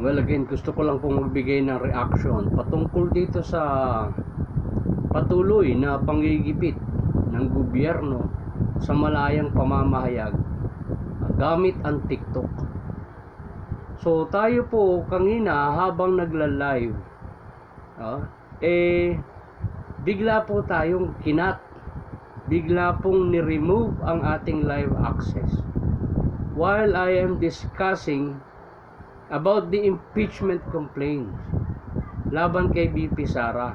Well, again, gusto ko lang pong magbigay ng reaction patungkol dito sa patuloy na panggigipit ng gobyerno sa malayang pamamahayag gamit ang TikTok. So tayo po kanina habang nagla-live, bigla po tayong bigla pong ni-remove ang ating live access while I am discussing about the impeachment complaints laban kay BP Sara.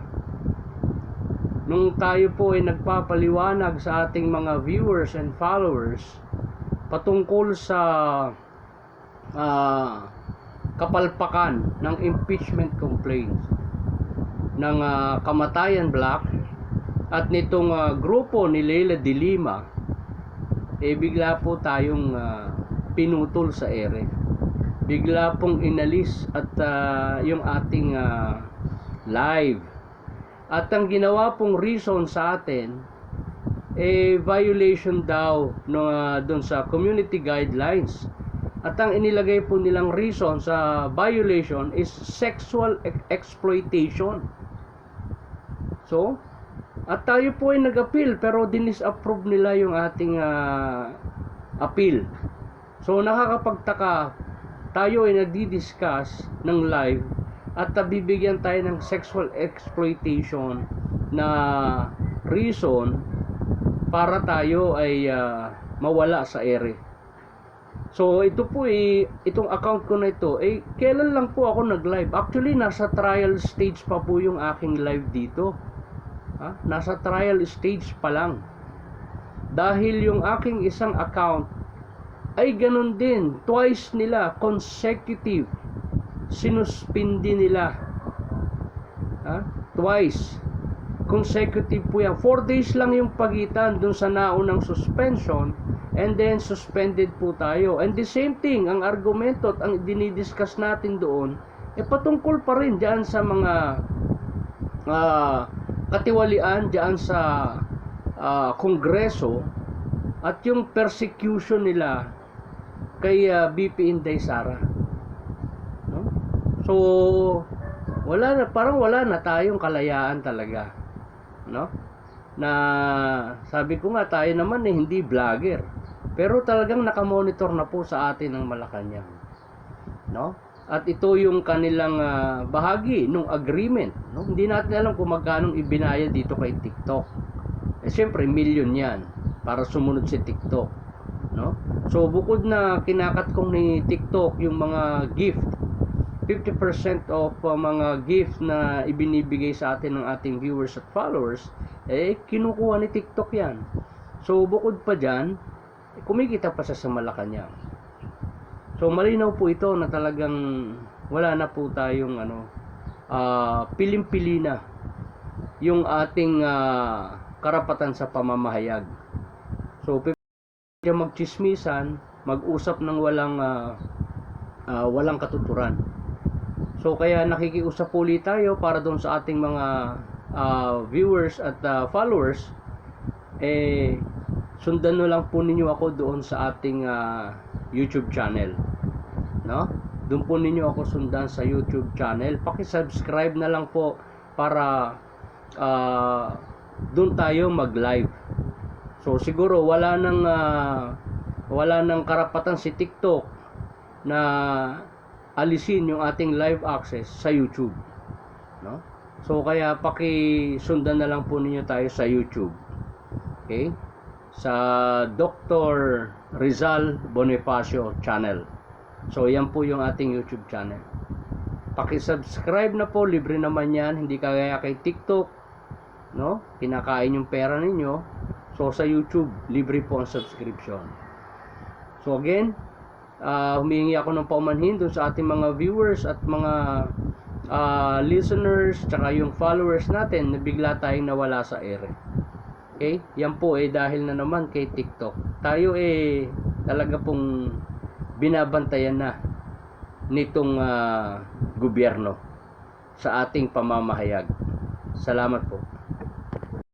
Nung tayo po ay nagpapaliwanag sa ating mga viewers and followers patungkol sa kapalpakan ng impeachment complaints ng Kamatayan Black at nitong grupo ni Leila de Lima, bigla po tayong pinutol sa ere. Bigla pong inalis at yung ating live. At ang ginawa pong reason sa atin violation daw doon sa community guidelines. At ang inilagay po nilang reason sa violation is sexual exploitation. So, at tayo po ay nag-appeal pero dinis-approve nila yung ating appeal. So, nakakapagtaka, tayo ay nagdi-discuss ng live at bibigyan tayo ng sexual exploitation na reason para tayo ay mawala sa ere. So ito po itong account ko na ito, kailan lang po ako nag-live. Actually nasa trial stage pa po yung aking live dito. Nasa trial stage pa lang. Dahil yung aking isang account ay ganun din, twice nila consecutive sinuspindi nila. Twice consecutive po yan. 4 days lang yung pagitan dun sa naunang suspension and then suspended po tayo. And the same thing, ang argumento at ang dinidiscuss natin doon patungkol pa rin dyan sa mga katiwalian dyan sa Kongreso at yung persecution nila kay BP Inday Sara. So parang wala na tayong kalayaan talaga, na sabi ko nga, tayo naman hindi vlogger, pero talagang nakamonitor na po sa atin ng Malacanang, at ito yung kanilang bahagi ng agreement, hindi natin alam kung magkano ibinayad dito kay TikTok. Siyempre million yan para sumunod si TikTok, so bukod na kinakat kong ni TikTok yung mga gift, 50% of mga gift na ibinibigay sa atin ng ating viewers at followers, kinukuha ni TikTok yan. So bukod pa dyan, kumikita pa sa Malacanang. So malinaw po ito na talagang wala na po tayong pilim-pili na yung ating karapatan sa pamamahayag. So pwede magchismisan, mag-usap ng walang katuturan. So kaya nakikiusap ulit tayo para doon sa ating mga viewers at followers, sundan na lang po ninyo ako doon sa ating YouTube channel, doon po ninyo ako sundan sa YouTube channel. Paki-subscribe na lang po para doon tayo mag-live. So siguro wala nang karapatan si TikTok na alisin yung ating live access sa YouTube, So kaya paki-sundan na lang po ninyo tayo sa YouTube. Okay? Sa Dr. Rizal Bonifacio channel. So yan po yung ating YouTube channel. Paki-subscribe na po, libre naman yan, hindi kagaya kay TikTok, kinakain yung pera ninyo. So sa YouTube, libre po ang subscription. So again, humingi ako ng paumanhin doon sa ating mga viewers at mga listeners tsaka yung followers natin na bigla tayong nawala sa ere. Okay? Yan po dahil na naman kay TikTok. Tayo talaga pong binabantayan na nitong gobyerno sa ating pamamahayag. Salamat po.